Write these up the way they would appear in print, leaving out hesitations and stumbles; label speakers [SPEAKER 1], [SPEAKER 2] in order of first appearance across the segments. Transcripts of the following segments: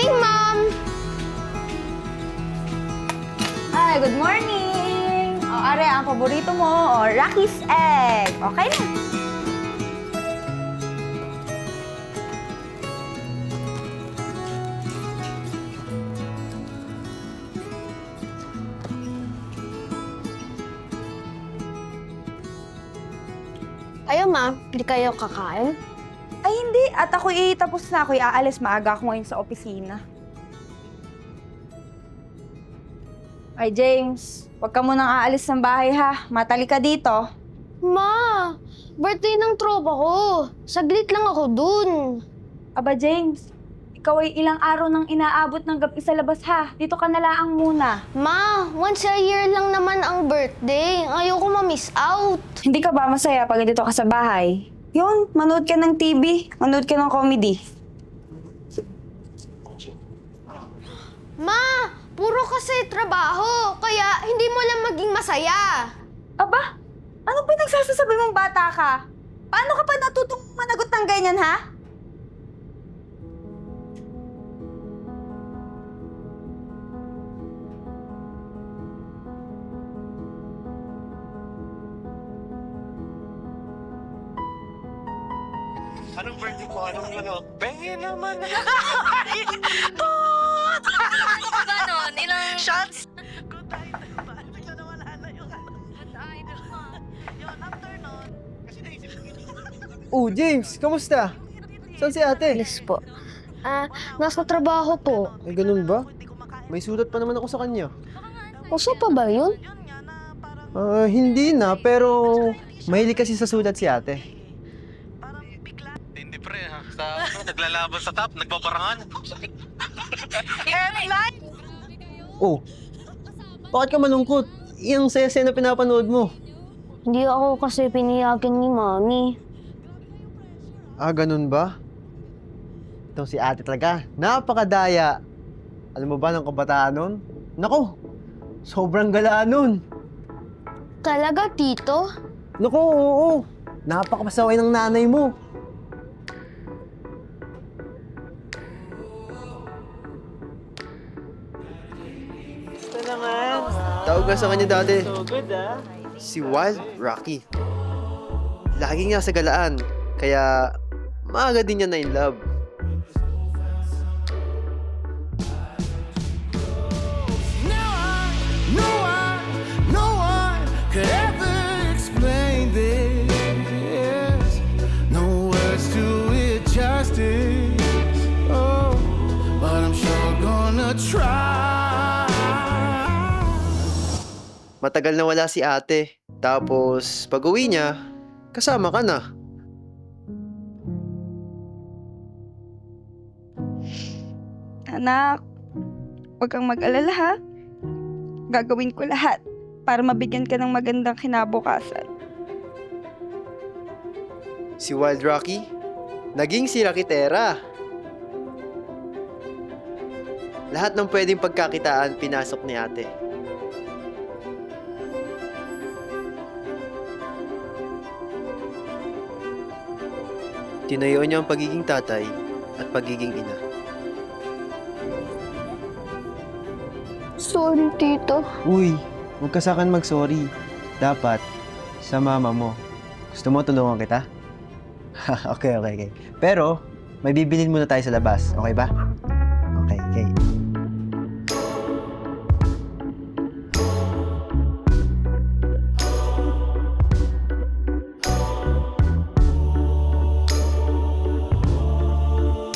[SPEAKER 1] morning, Mom!
[SPEAKER 2] Ay, good morning! O, are, ang paborito mo, Rocky's Egg. Okay na.
[SPEAKER 1] Ayaw, Ma. Hindi kayo kakain?
[SPEAKER 2] Ay, hindi. At ako'y tapos na. Ako'y aalis. Maaga ako ngayon sa opisina. Ay, James. Huwag ka munang aalis ng bahay, ha? Matali ka dito.
[SPEAKER 1] Ma! Birthday ng tropa ko. Saglit lang ako dun.
[SPEAKER 2] Aba, James. Ikaw ay ilang araw nang inaabot ng gabi sa labas, ha? Dito ka na laang muna.
[SPEAKER 1] Ma, once a year lang naman ang birthday. Ayoko ma-miss out.
[SPEAKER 2] Hindi ka ba masaya pag dito ka sa bahay? Yun, manood ka ng TV. Manood ka ng comedy.
[SPEAKER 1] Ma, puro kasi trabaho. Kaya hindi mo lang maging masaya.
[SPEAKER 2] Aba, ano ba nagsasasabi mong bata ka? Paano ka pa natutong managot ng ganyan, ha?
[SPEAKER 3] Anong birthday mo? Anong ano? Bengi naman!
[SPEAKER 4] Ganon, ilang...
[SPEAKER 3] Shots! Good idol ba? Bigla nawala na yung ano.
[SPEAKER 4] Good idol.
[SPEAKER 3] Yun, after nun. Kasi naisip ko
[SPEAKER 5] Oh, James, kamusta? Saan si ate?
[SPEAKER 1] Yes po. Nasa trabaho po.
[SPEAKER 5] Ay, ganun ba? May sulat pa naman ako sa kanya.
[SPEAKER 1] Uso pa ba yun?
[SPEAKER 5] Hindi na, pero mahilig kasi sa sulat si ate.
[SPEAKER 3] Hindi pre ha. Naglalaban sa top, nagbabarangan.
[SPEAKER 5] Oh, bakit ka malungkot? Iyang sese na pinapanood mo.
[SPEAKER 1] Hindi ako kasi piniyagan ni Mami.
[SPEAKER 5] Ganun ba? Itong si ate talaga, napakadaya. Alam mo ba ng kabataan nun? Nako, sobrang galaan nun.
[SPEAKER 1] Talaga, Tito?
[SPEAKER 5] Nako, oo. Napakapasaway ng nanay mo.
[SPEAKER 6] Ito naman.
[SPEAKER 5] Tawag ka sa kanya dati.
[SPEAKER 6] So good, ah.
[SPEAKER 5] Si Wild Rocky. Lagi nga sa galaan, kaya maaga din niya na in love.
[SPEAKER 7] No one could ever explain this. No words to it justice. Oh, but I'm sure gonna try.
[SPEAKER 5] Matagal na wala si ate. Tapos, pag-uwi niya, kasama ka na.
[SPEAKER 2] Anak, huwag kang mag-alala, ha? Gagawin ko lahat para mabigyan ka ng magandang kinabukasan.
[SPEAKER 5] Si Wild Rocky, naging si Rakitera. Lahat ng pwedeng pagkakitaan, pinasok ni ate. Tinayo niya ang pagiging tatay at pagiging ina.
[SPEAKER 1] Sorry, Tito.
[SPEAKER 5] Uy, huwag ka sa akin mag-sorry. Dapat, sa mama mo. Gusto mo tulungan kita? Okay. Pero, may bibilin muna tayo sa labas. Okay ba? Okay.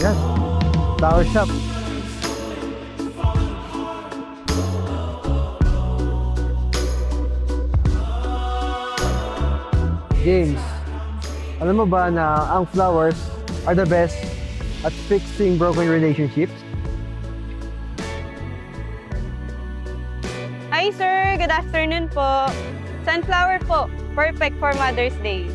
[SPEAKER 5] Yan. Flower shop. James, alam mo ba na ang flowers are the best at fixing broken relationships?
[SPEAKER 8] Hi sir, good afternoon po. Sunflower po, perfect for Mother's Day.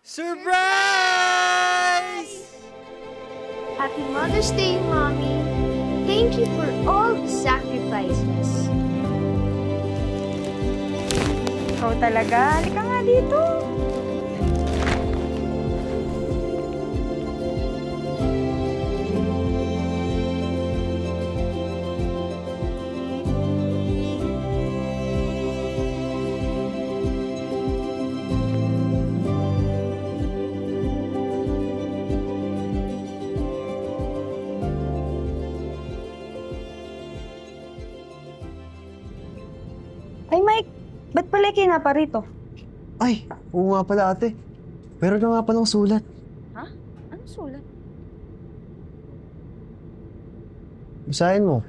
[SPEAKER 5] Surprise!
[SPEAKER 1] Happy Mother's Day, Mommy. Thank you for all the sacrifices.
[SPEAKER 2] Ikaw talaga. Halika nga dito. Ay, Mike. Ba't pala kayo pa rito?
[SPEAKER 5] Ay, oo nga pala ate. Pero na nga palang sulat.
[SPEAKER 2] Anong sulat?
[SPEAKER 5] Basahin mo.